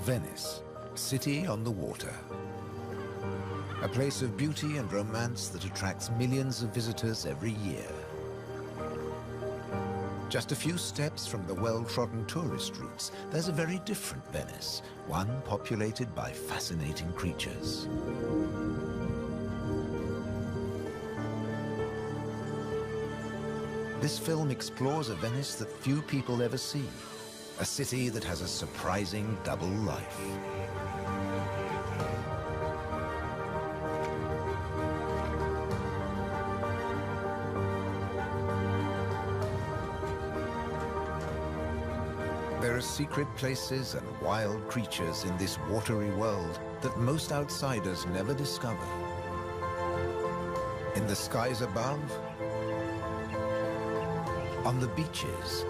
Venice, city on the water. A place of beauty and romance that attracts millions of visitors every year. Just a few steps from the well-trodden tourist routes, there's a very different Venice, one populated by fascinating creatures. This film explores a Venice that few people ever see, a city that has a surprising double life. There are secret places and wild creatures in this watery world that most outsiders never discover. In the skies above, on the beaches,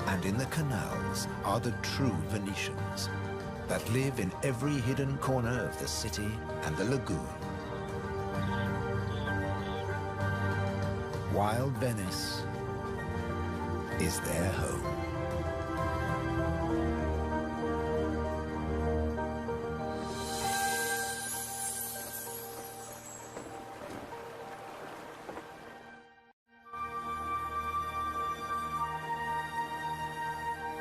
and in the canals are the true Venetians that live in every hidden corner of the city and the lagoon. Wild Venice is their home.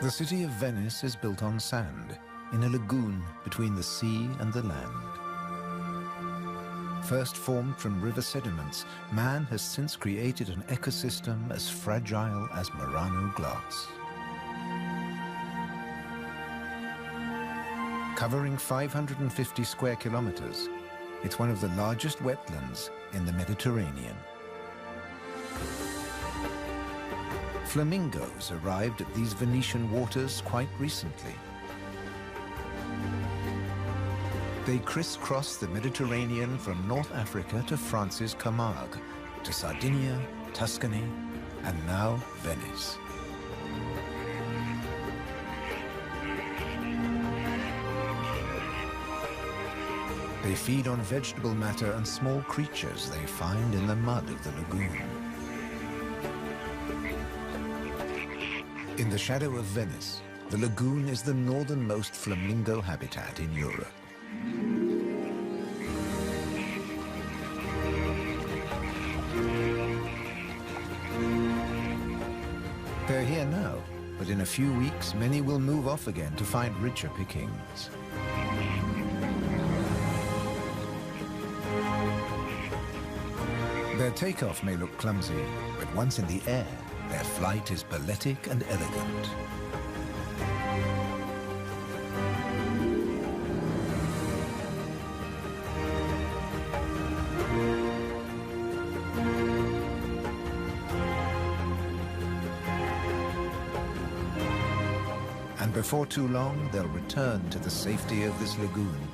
The city of Venice is built on sand, in a lagoon between the sea and the land. First formed from river sediments, man has since created an ecosystem as fragile as Murano glass. Covering 550 square kilometers, it's one of the largest wetlands in the Mediterranean. Flamingos arrived at these Venetian waters quite recently. They crisscross the Mediterranean from North Africa to France's Camargue, to Sardinia, Tuscany, and now Venice. They feed on vegetable matter and small creatures they find in the mud of the lagoon. In the shadow of Venice, the lagoon is the northernmost flamingo habitat in Europe. They're here now, but in a few weeks, many will move off again to find richer pickings. Their takeoff may look clumsy, but once in the air, their flight is balletic and elegant. And before too long, they'll return to the safety of this lagoon,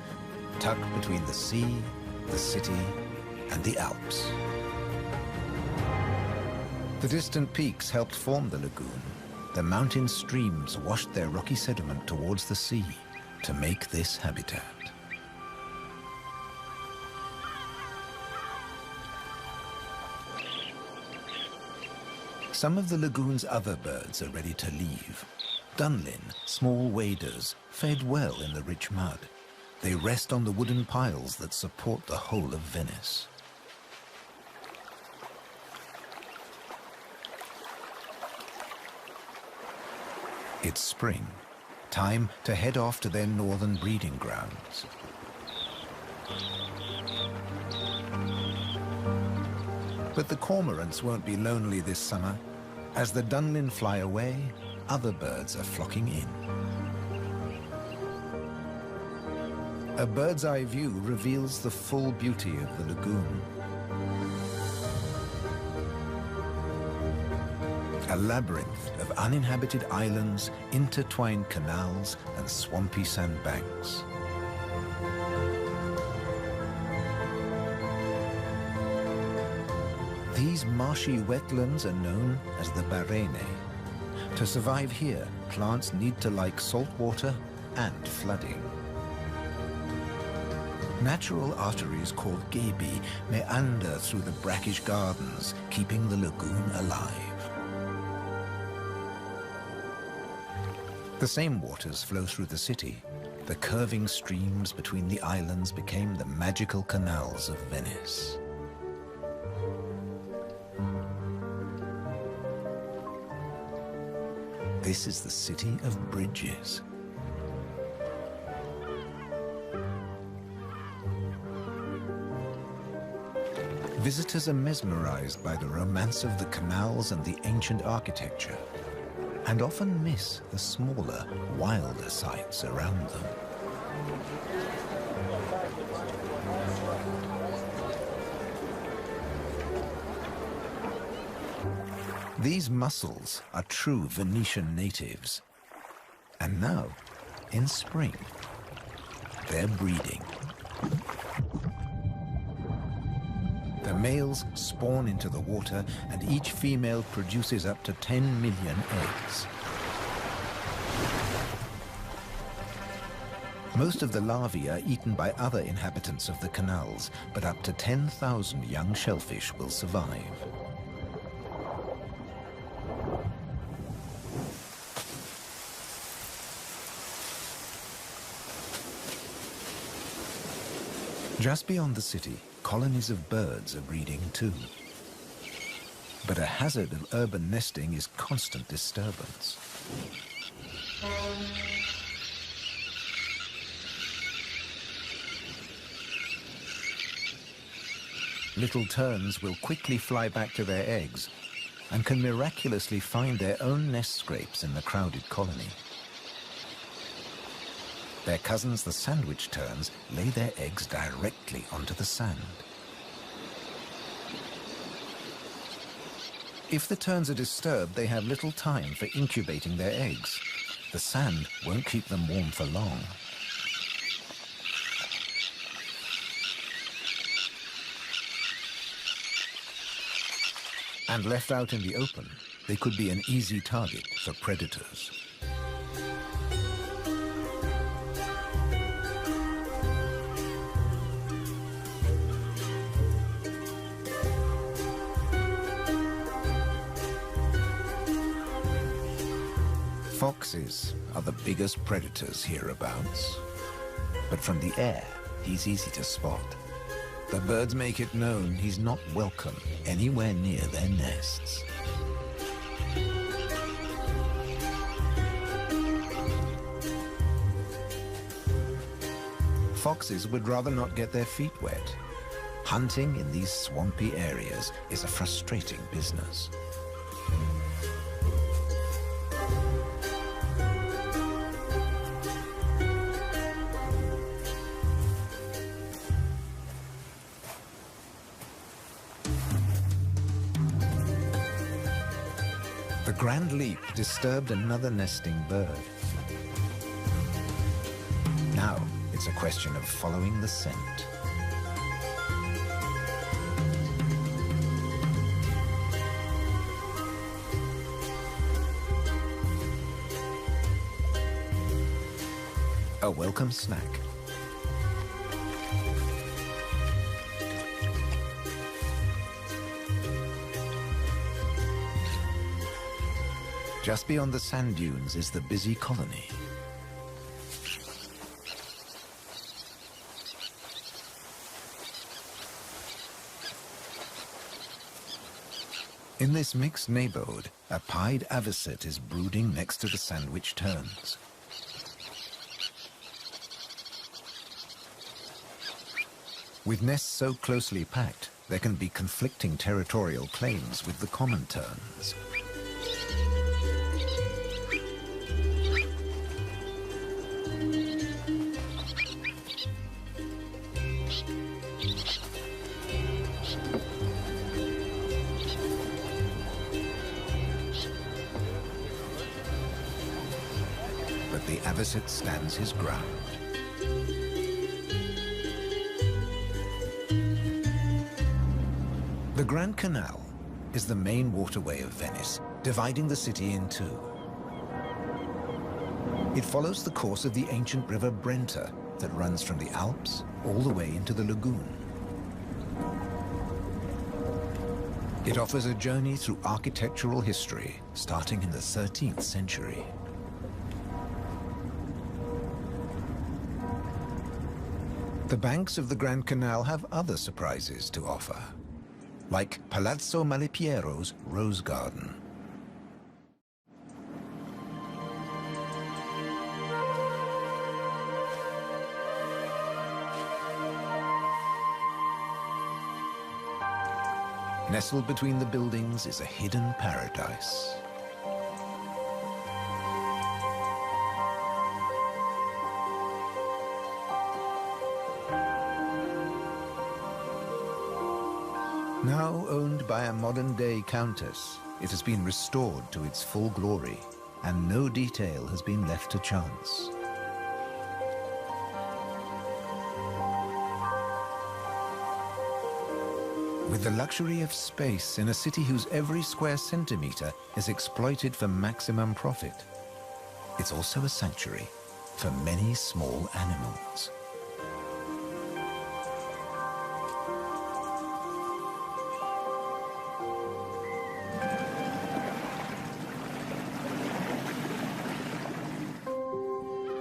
tucked between the sea, the city, and the Alps. The distant peaks helped form the lagoon. The mountain streams washed their rocky sediment towards the sea to make this habitat. Some of the lagoon's other birds are ready to leave. Dunlin, small waders, fed well in the rich mud. They rest on the wooden piles that support the whole of Venice. It's spring, time to head off to their northern breeding grounds. But the cormorants won't be lonely this summer. As the Dunlin fly away, other birds are flocking in. A bird's eye view reveals the full beauty of the lagoon. A labyrinth of uninhabited islands, intertwined canals, and swampy sandbanks. These marshy wetlands are known as the Barene. To survive here, plants need to like salt water and flooding. Natural arteries called gabi meander through the brackish gardens, keeping the lagoon alive. The same waters flow through the city. The curving streams between the islands became the magical canals of Venice. This is the city of bridges. Visitors are mesmerized by the romance of the canals and the ancient architecture, and often miss the smaller, wilder sights around them. These mussels are true Venetian natives. And now, in spring, they're breeding. The males spawn into the water, and each female produces up to 10 million eggs. Most of the larvae are eaten by other inhabitants of the canals, but up to 10,000 young shellfish will survive. Just beyond the city, colonies of birds are breeding too. But a hazard of urban nesting is constant disturbance. Little terns will quickly fly back to their eggs and can miraculously find their own nest scrapes in the crowded colony. Their cousins, the sandwich terns, lay their eggs directly onto the sand. If the terns are disturbed, they have little time for incubating their eggs. The sand won't keep them warm for long. And left out in the open, they could be an easy target for predators. Foxes are the biggest predators hereabouts. But from the air, he's easy to spot. The birds make it known he's not welcome anywhere near their nests. Foxes would rather not get their feet wet. Hunting in these swampy areas is a frustrating business. The grand leap disturbed another nesting bird. Now it's a question of following the scent. A welcome snack. Just beyond the sand dunes is the busy colony. In this mixed neighborhood, a pied avocet is brooding next to the sandwich terns. With nests so closely packed, there can be conflicting territorial claims with the common terns. But the avocet stands his ground. The Grand Canal is the main waterway of Venice, dividing the city in two. It follows the course of the ancient river Brenta that runs from the Alps all the way into the lagoon. It offers a journey through architectural history starting in the 13th century. The banks of the Grand Canal have other surprises to offer, like Palazzo Malipiero's Rose Garden. Nestled between the buildings is a hidden paradise. Now owned by a modern-day countess, it has been restored to its full glory, and no detail has been left to chance. With the luxury of space in a city whose every square centimeter is exploited for maximum profit, it's also a sanctuary for many small animals.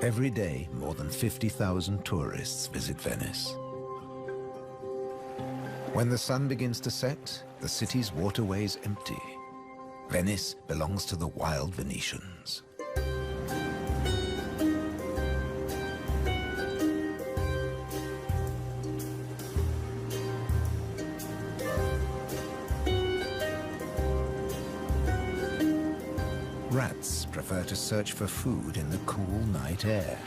Every day, more than 50,000 tourists visit Venice. When the sun begins to set, the city's waterways empty. Venice belongs to the wild Venetians. Rats prefer to search for food in the cool night air.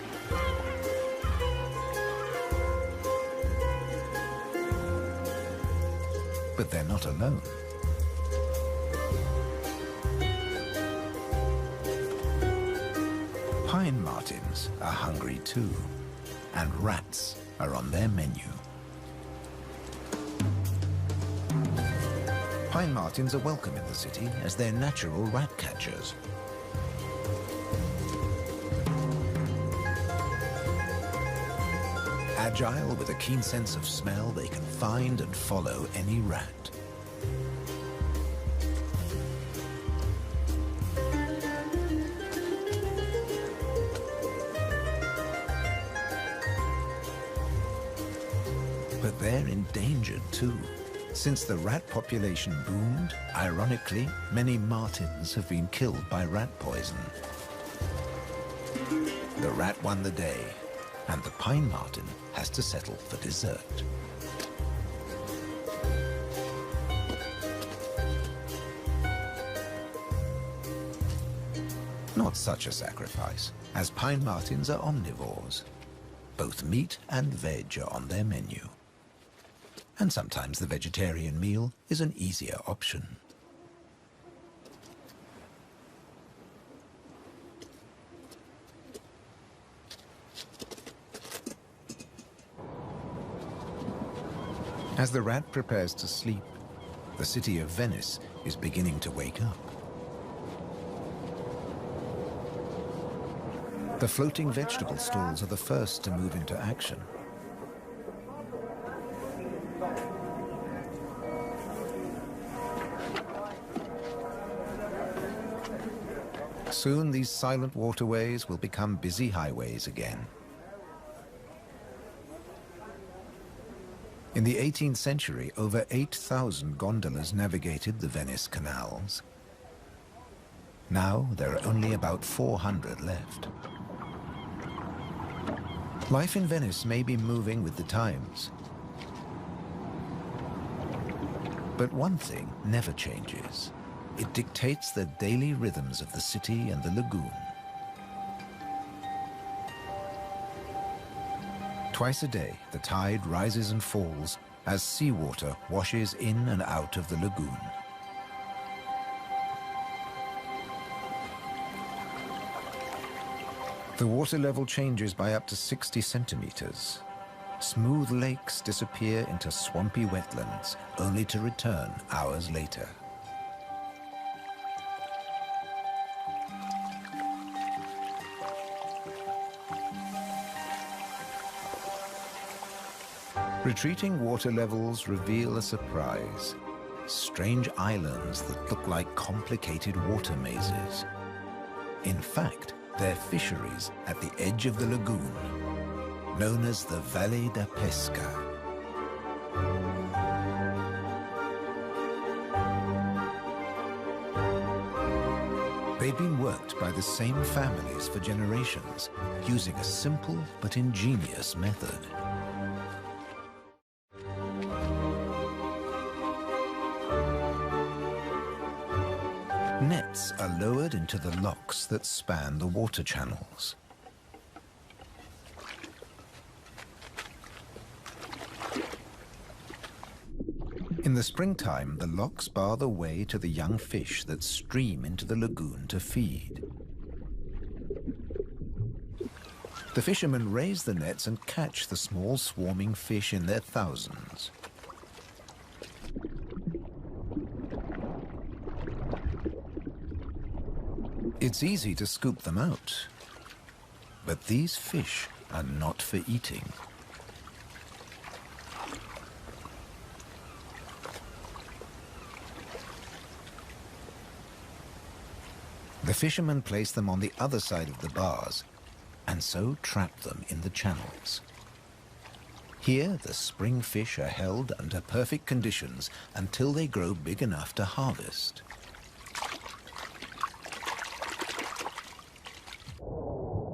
But they're not alone. Pine martins are hungry too, and rats are on their menu. Pine martins are welcome in the city as they're natural rat catchers. Agile with a keen sense of smell, they can find and follow any rat. But they're endangered too. Since the rat population boomed, ironically, many martins have been killed by rat poison. The rat won the day, and the pine marten has to settle for dessert. Not such a sacrifice, as pine martens are omnivores. Both meat and veg are on their menu. And sometimes the vegetarian meal is an easier option. As the rat prepares to sleep, the city of Venice is beginning to wake up. The floating vegetable stalls are the first to move into action. Soon these silent waterways will become busy highways again. In the 18th century, over 8,000 gondolas navigated the Venice canals. Now there are only about 400 left. Life in Venice may be moving with the times. But one thing never changes. It dictates the daily rhythms of the city and the lagoon. Twice a day, the tide rises and falls as seawater washes in and out of the lagoon. The water level changes by up to 60 centimeters. Smooth lakes disappear into swampy wetlands, only to return hours later. Retreating water levels reveal a surprise. Strange islands that look like complicated water mazes. In fact, they're fisheries at the edge of the lagoon. known as the Valle da Pesca. They'd been worked by the same families for generations, using a simple but ingenious method. Nets are lowered into the locks that span the water channels. In the springtime, the locks bar the way to the young fish that stream into the lagoon to feed. The fishermen raise the nets and catch the small swarming fish in their thousands. It's easy to scoop them out, but these fish are not for eating. The fishermen place them on the other side of the bars and so trap them in the channels. Here, the spring fish are held under perfect conditions until they grow big enough to harvest.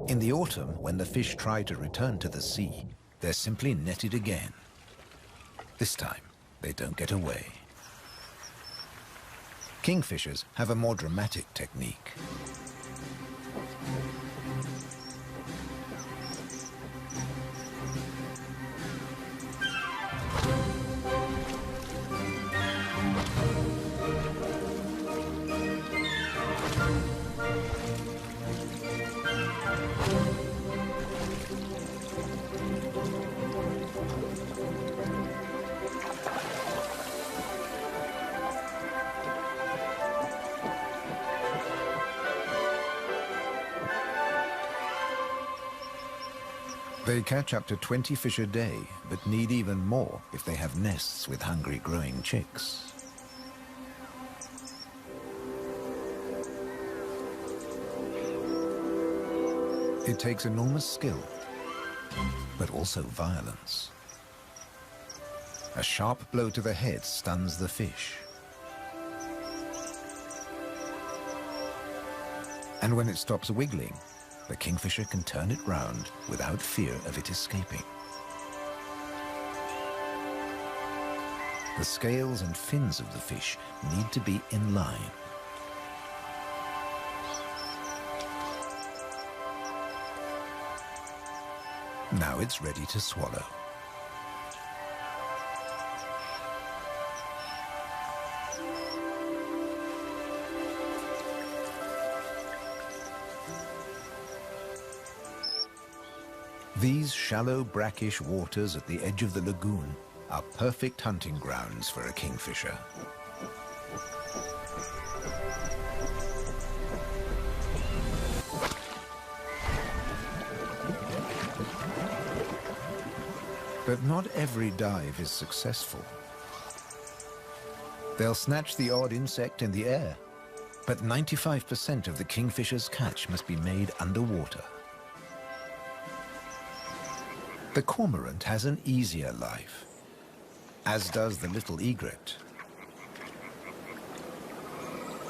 In the autumn, when the fish try to return to the sea, they're simply netted again. This time, they don't get away. Kingfishers have a more dramatic technique. They catch up to 20 fish a day, but need even more if they have nests with hungry growing chicks. It takes enormous skill, but also violence. A sharp blow to the head stuns the fish. And when it stops wiggling, the kingfisher can turn it round without fear of it escaping. The scales and fins of the fish need to be in line. Now it's ready to swallow. These shallow, brackish waters at the edge of the lagoon are perfect hunting grounds for a kingfisher. But not every dive is successful. They'll snatch the odd insect in the air, but 95% of the kingfisher's catch must be made underwater. The cormorant has an easier life, as does the little egret.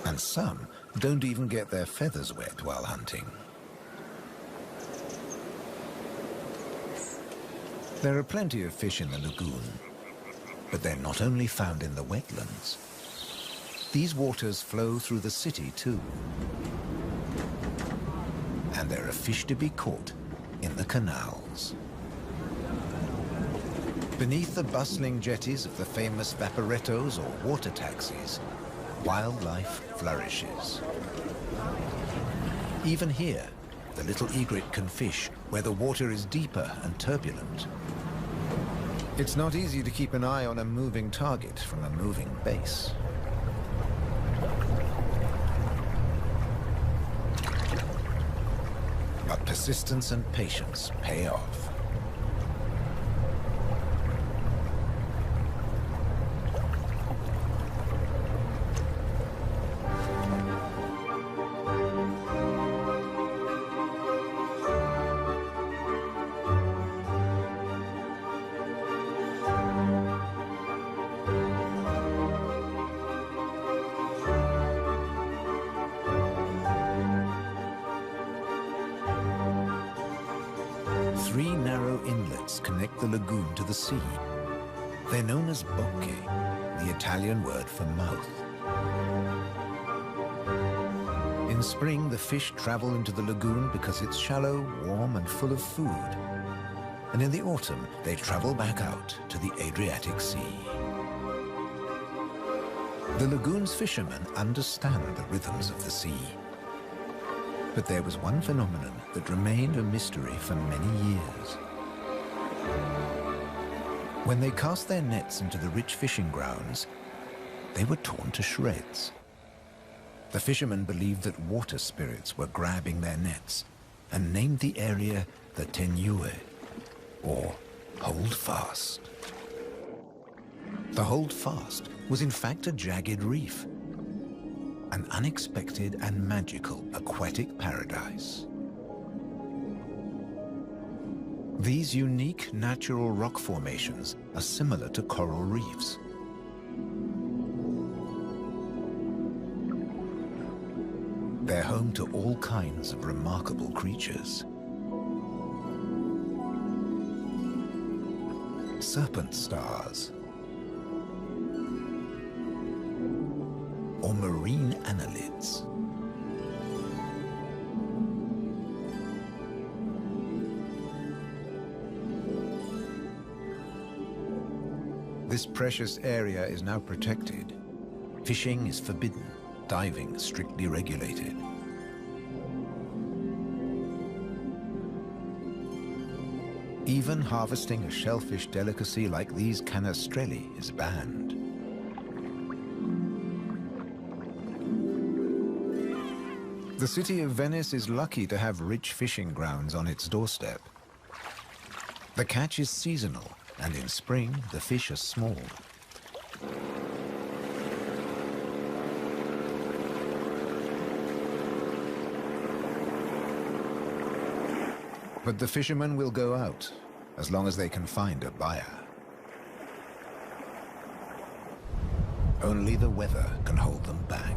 And some don't even get their feathers wet while hunting. There are plenty of fish in the lagoon, but they're not only found in the wetlands. These waters flow through the city too. And there are fish to be caught in the canals. Beneath the bustling jetties of the famous vaporettos or water taxis, wildlife flourishes. Even here, the little egret can fish where the water is deeper and turbulent. It's not easy to keep an eye on a moving target from a moving base. But persistence and patience pay off. 3 narrow inlets connect the lagoon to the sea. They're known as bocche, the Italian word for mouth. In spring, the fish travel into the lagoon because it's shallow, warm, and full of food. And in the autumn, they travel back out to the Adriatic Sea. The lagoon's fishermen understand the rhythms of the sea. But there was one phenomenon that remained a mystery for many years. When they cast their nets into the rich fishing grounds, they were torn to shreds. The fishermen believed that water spirits were grabbing their nets and named the area the Tenue, or Hold Fast. The Hold Fast was in fact a jagged reef, an unexpected and magical aquatic paradise. These unique natural rock formations are similar to coral reefs. They're home to all kinds of remarkable creatures. Serpent stars, or marine annelids. This precious area is now protected. Fishing is forbidden, diving strictly regulated. Even harvesting a shellfish delicacy like these canestrelli is banned. The city of Venice is lucky to have rich fishing grounds on its doorstep. The catch is seasonal, and in spring, the fish are small. But the fishermen will go out, as long as they can find a buyer. Only the weather can hold them back.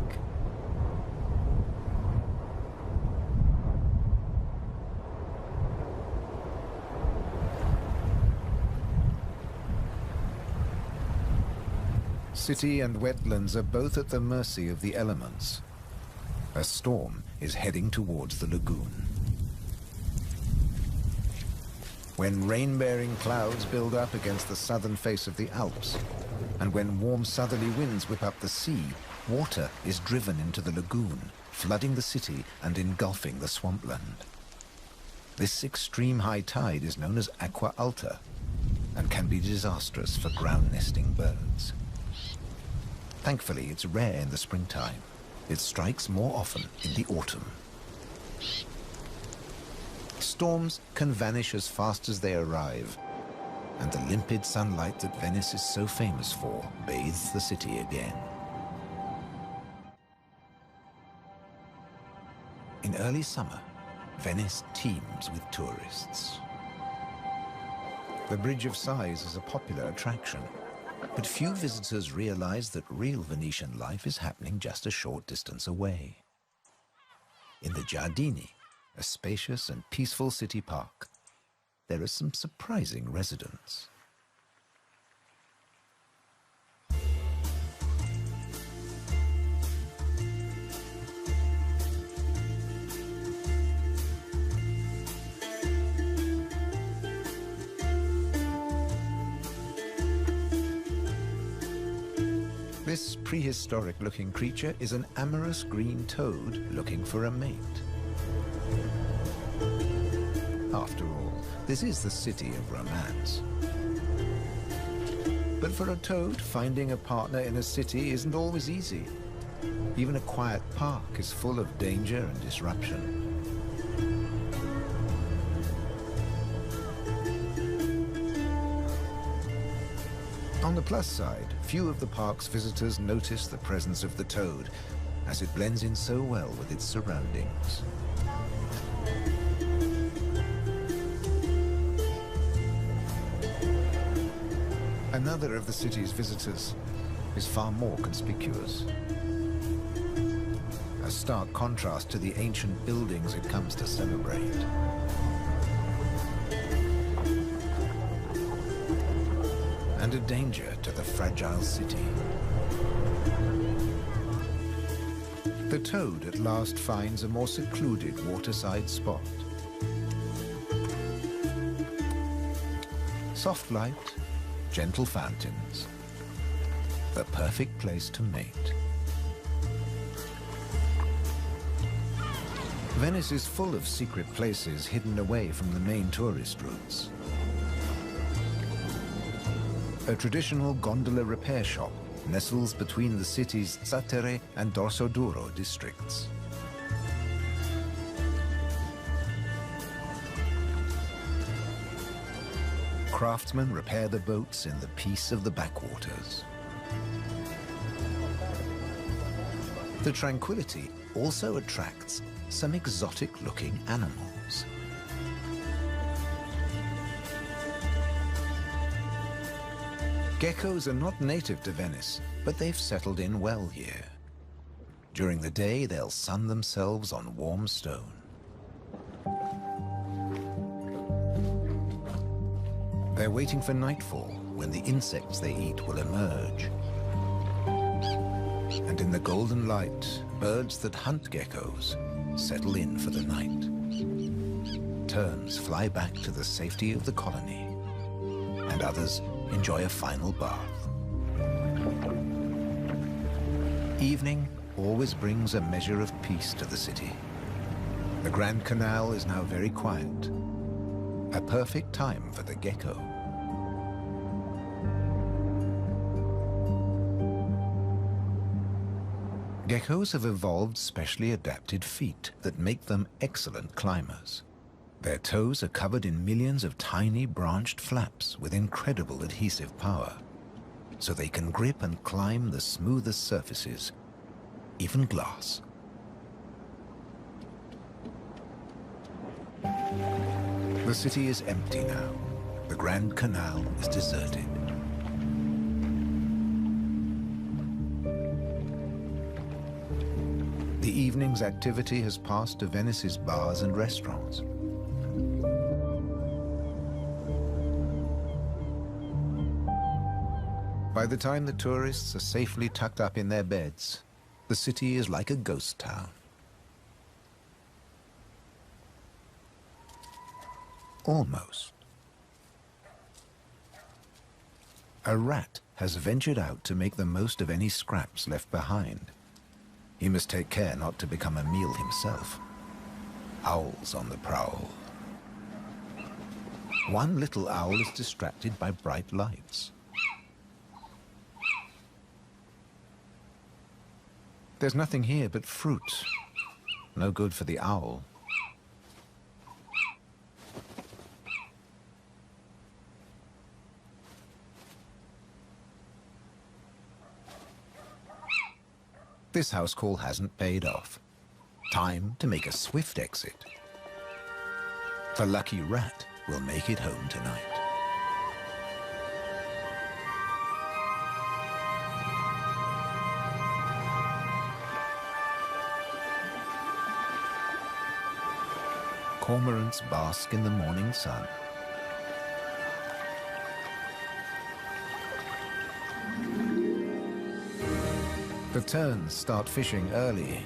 City and wetlands are both at the mercy of the elements. A storm is heading towards the lagoon. When rain-bearing clouds build up against the southern face of the Alps, and when warm southerly winds whip up the sea, water is driven into the lagoon, flooding the city and engulfing the swampland. This extreme high tide is known as aqua alta and can be disastrous for ground-nesting birds. Thankfully, it's rare in the springtime. It strikes more often in the autumn. Storms can vanish as fast as they arrive, and the limpid sunlight that Venice is so famous for bathes the city again. In early summer, Venice teems with tourists. The Bridge of Sighs is a popular attraction, but few visitors realize that real Venetian life is happening just a short distance away. In the Giardini, a spacious and peaceful city park, there are some surprising residents. This prehistoric-looking creature is an amorous green toad looking for a mate. After all, this is the city of romance. But for a toad, finding a partner in a city isn't always easy. Even a quiet park is full of danger and disruption. On the plus side, few of the park's visitors notice the presence of the toad, as it blends in so well with its surroundings. Another of the city's visitors is far more conspicuous. A stark contrast to the ancient buildings it comes to celebrate. and a danger to the fragile city. The toad at last finds a more secluded waterside spot. Soft light, gentle fountains, the perfect place to mate. Venice is full of secret places hidden away from the main tourist routes. A traditional gondola repair shop nestles between the city's Zattere and Dorsoduro districts. Craftsmen repair the boats in the peace of the backwaters. The tranquility also attracts some exotic-looking animals. Geckos are not native to Venice, but they've settled in well here. During the day, they'll sun themselves on warm stone. They're waiting for nightfall, when the insects they eat will emerge. And in the golden light, birds that hunt geckos settle in for the night. Terns fly back to the safety of the colony, and others enjoy a final bath. Evening always brings a measure of peace to the city. The Grand Canal is now very quiet, a perfect time for the gecko. Geckos have evolved specially adapted feet that make them excellent climbers. Their toes are covered in millions of tiny branched flaps with incredible adhesive power, so they can grip and climb the smoothest surfaces, even glass. The city is empty now. The Grand Canal is deserted. The evening's activity has passed to Venice's bars and restaurants. By the time the tourists are safely tucked up in their beds, the city is like a ghost town. Almost. A rat has ventured out to make the most of any scraps left behind. He must take care not to become a meal himself. Owls on the prowl. One little owl is distracted by bright lights. There's nothing here but fruit. No good for the owl. This house call hasn't paid off. Time to make a swift exit. The lucky rat will make it home tonight. Cormorants bask in the morning sun. The terns start fishing early.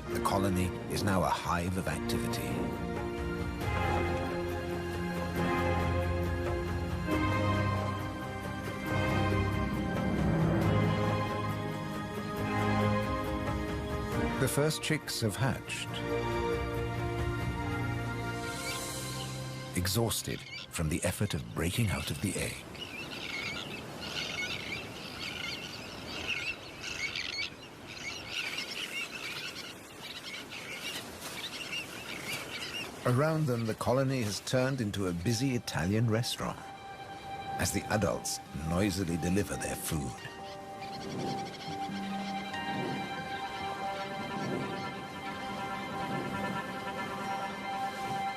The colony is now a hive of activity. The first chicks have hatched. Exhausted from the effort of breaking out of the egg. Around them, the colony has turned into a busy Italian restaurant as the adults noisily deliver their food.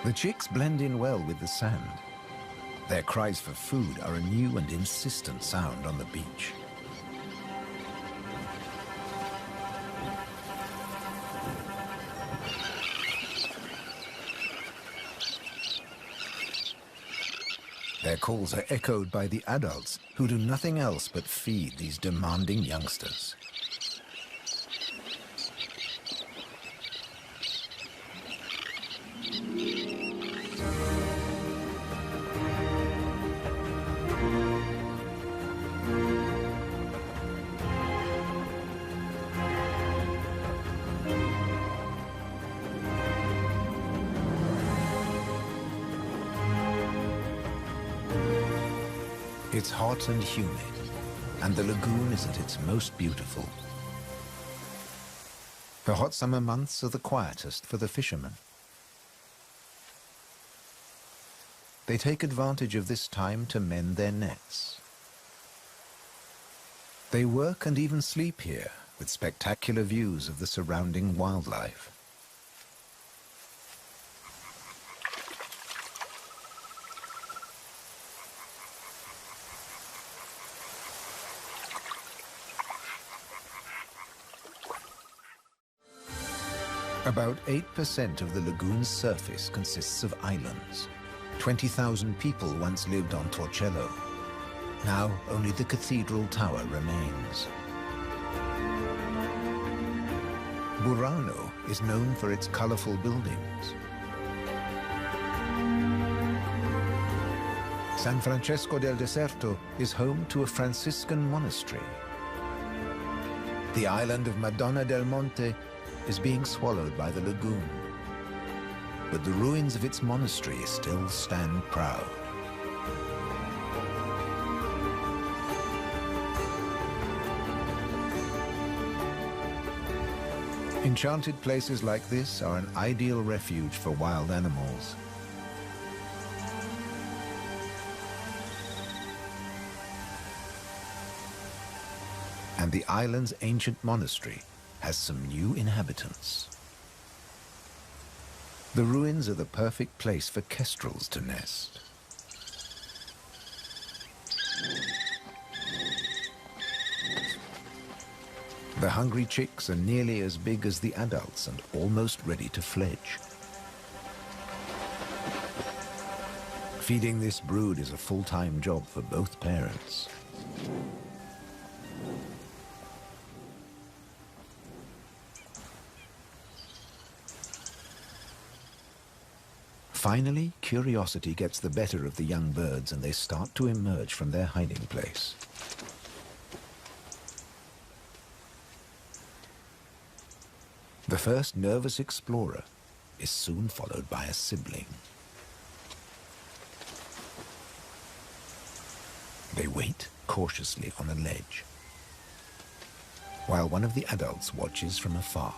The chicks blend in well with the sand. Their cries for food are a new and insistent sound on the beach. Their calls are echoed by the adults, who do nothing else but feed these demanding youngsters. It's hot and humid, and the lagoon is at its most beautiful. The hot summer months are the quietest for the fishermen. They take advantage of this time to mend their nets. They work and even sleep here, with spectacular views of the surrounding wildlife. About 8% of the lagoon's surface consists of islands. 20,000 people once lived on Torcello. Now only the cathedral tower remains. Burano is known for its colorful buildings. San Francesco del Deserto is home to a Franciscan monastery. The island of Madonna del Monte is being swallowed by the lagoon, but the ruins of its monastery still stand proud. Enchanted places like this are an ideal refuge for wild animals. And the island's ancient monastery has some new inhabitants. The ruins are the perfect place for kestrels to nest. The hungry chicks are nearly as big as the adults and almost ready to fledge. Feeding this brood is a full-time job for both parents. Finally, curiosity gets the better of the young birds and they start to emerge from their hiding place. The first nervous explorer is soon followed by a sibling. They wait cautiously on a ledge, while one of the adults watches from afar.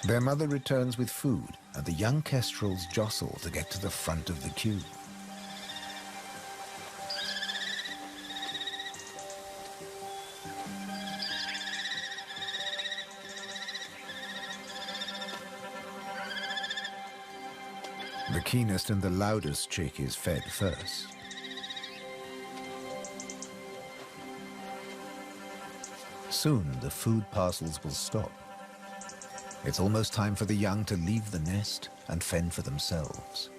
Their mother returns with food, and the young kestrels jostle to get to the front of the queue. The keenest and the loudest chick is fed first. Soon the food parcels will stop. It's almost time for the young to leave the nest and fend for themselves.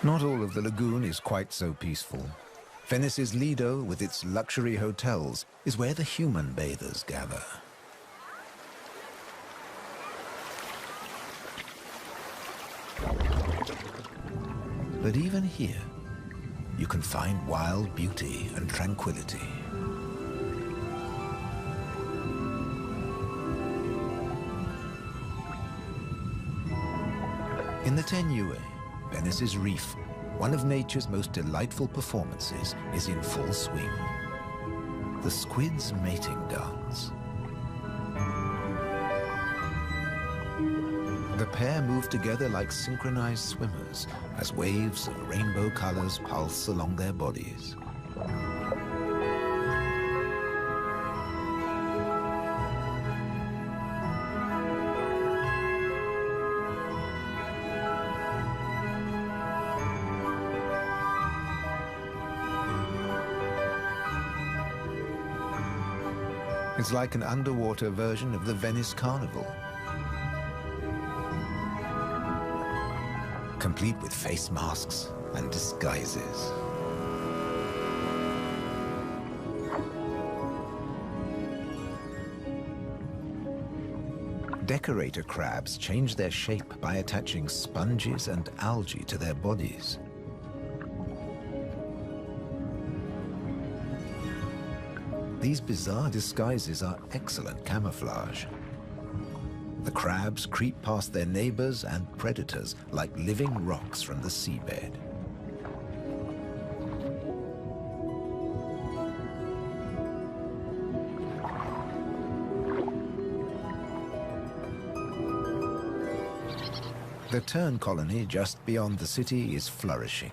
Not all of the lagoon is quite so peaceful. Venice's Lido, with its luxury hotels, is where the human bathers gather. But even here, you can find wild beauty and tranquility. In the Tenue, Venice's reef, one of nature's most delightful performances is in full swing. The squid's mating dance. The pair move together like synchronized swimmers as waves of rainbow colors pulse along their bodies. It's like an underwater version of the Venice Carnival, complete with face masks and disguises. Decorator crabs change their shape by attaching sponges and algae to their bodies. These bizarre disguises are excellent camouflage. The crabs creep past their neighbors and predators like living rocks from the seabed. The tern colony just beyond the city is flourishing.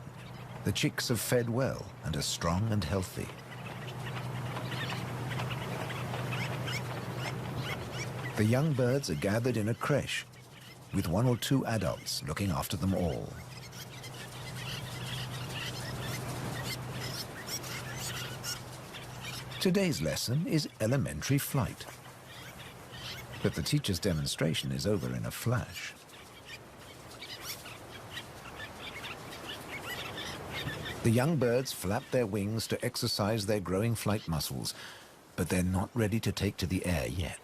The chicks have fed well and are strong and healthy. The young birds are gathered in a creche, with 1 or 2 adults looking after them all. Today's lesson is elementary flight. But the teacher's demonstration is over in a flash. The young birds flap their wings to exercise their growing flight muscles, but they're not ready to take to the air yet.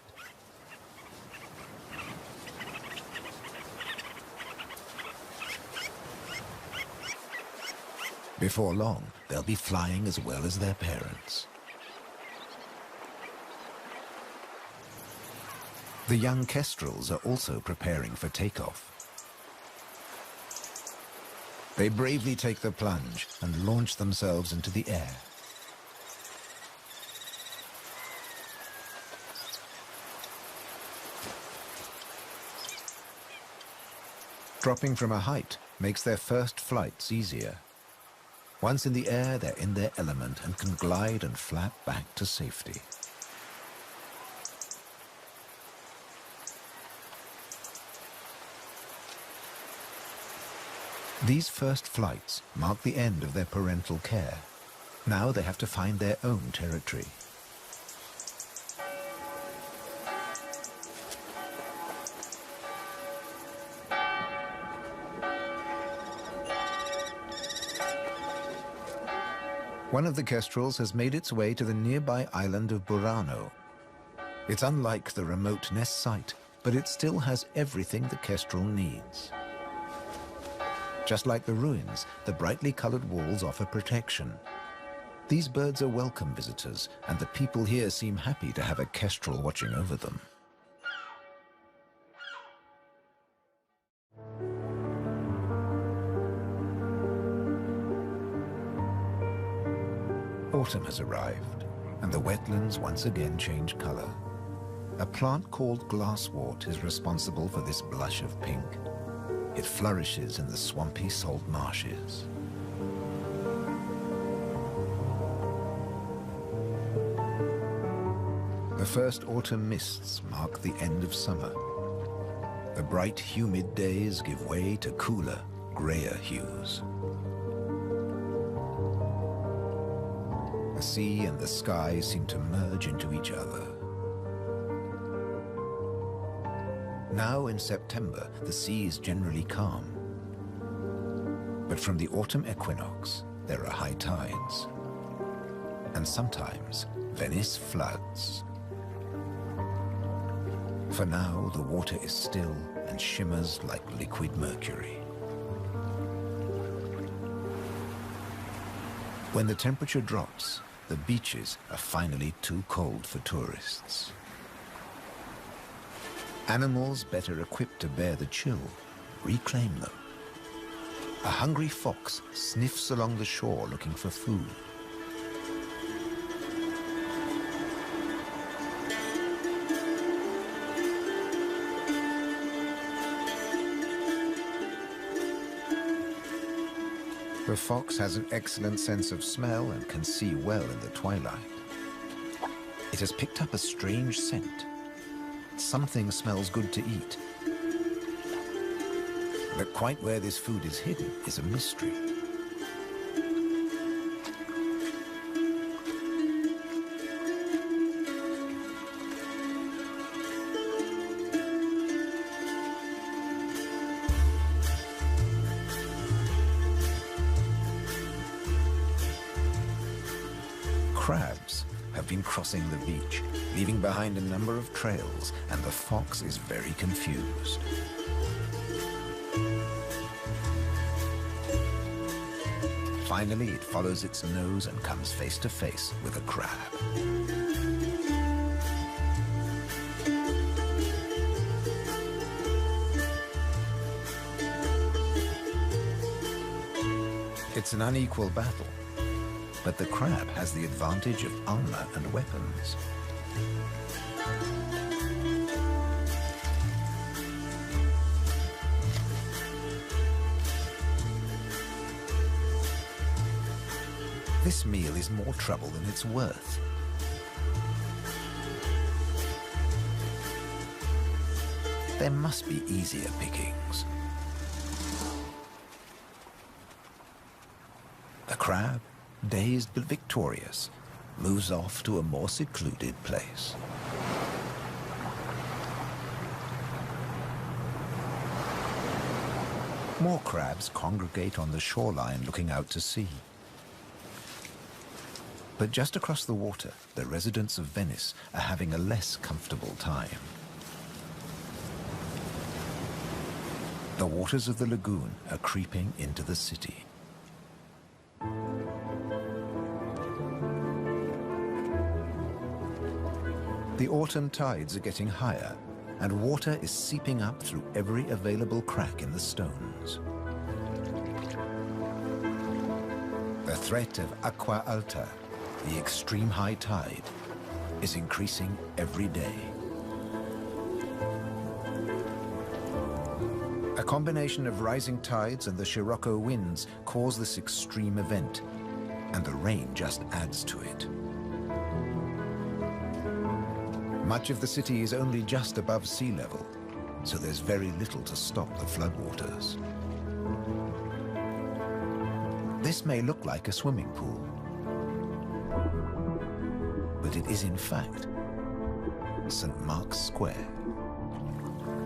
Before long, they'll be flying as well as their parents. The young kestrels are also preparing for takeoff. They bravely take the plunge and launch themselves into the air. Dropping from a height makes their first flights easier. Once in the air, they're in their element and can glide and flap back to safety. These first flights mark the end of their parental care. Now they have to find their own territory. One of the kestrels has made its way to the nearby island of Burano. It's unlike the remote nest site, but it still has everything the kestrel needs. Just like the ruins, the brightly colored walls offer protection. These birds are welcome visitors, and the people here seem happy to have a kestrel watching over them. Autumn has arrived, and the wetlands once again change color. A plant called glasswort is responsible for this blush of pink. It flourishes in the swampy salt marshes. The first autumn mists mark the end of summer. The bright, humid days give way to cooler, grayer hues. The sea and the sky seem to merge into each other. Now in September, the sea is generally calm. But from the autumn equinox, there are high tides. And sometimes, Venice floods. For now, the water is still and shimmers like liquid mercury. When the temperature drops, the beaches are finally too cold for tourists. Animals better equipped to bear the chill reclaim them. A hungry fox sniffs along the shore looking for food. The fox has an excellent sense of smell and can see well in the twilight. It has picked up a strange scent. Something smells good to eat. But quite where this food is hidden is a mystery. crabs have been crossing the beach, leaving behind a number of trails, and the fox is very confused. Finally, it follows its nose and comes face to face with a crab. It's an unequal battle, but the crab has the advantage of armor and weapons. This meal is more trouble than it's worth. There must be easier pickings. The crab, dazed but victorious, moves off to a more secluded place. More crabs congregate on the shoreline looking out to sea. But just across the water, the residents of Venice are having a less comfortable time. The waters of the lagoon are creeping into the city. The autumn tides are getting higher, and water is seeping up through every available crack in the stones. The threat of acqua alta, the extreme high tide, is increasing every day. A combination of rising tides and the Scirocco winds cause this extreme event, and the rain just adds to it. Much of the city is only just above sea level, so there's very little to stop the floodwaters. This may look like a swimming pool, but it is in fact St. Mark's Square.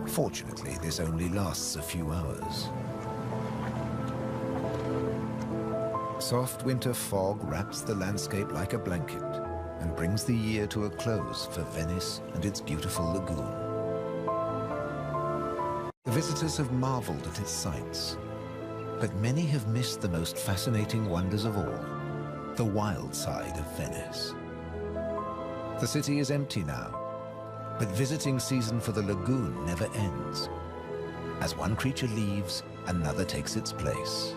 Fortunately, this only lasts a few hours. Soft winter fog wraps the landscape like a blanket and brings the year to a close for Venice and its beautiful lagoon. The visitors have marveled at its sights, but many have missed the most fascinating wonders of all, the wild side of Venice. The city is empty now, but visiting season for the lagoon never ends. As one creature leaves, another takes its place.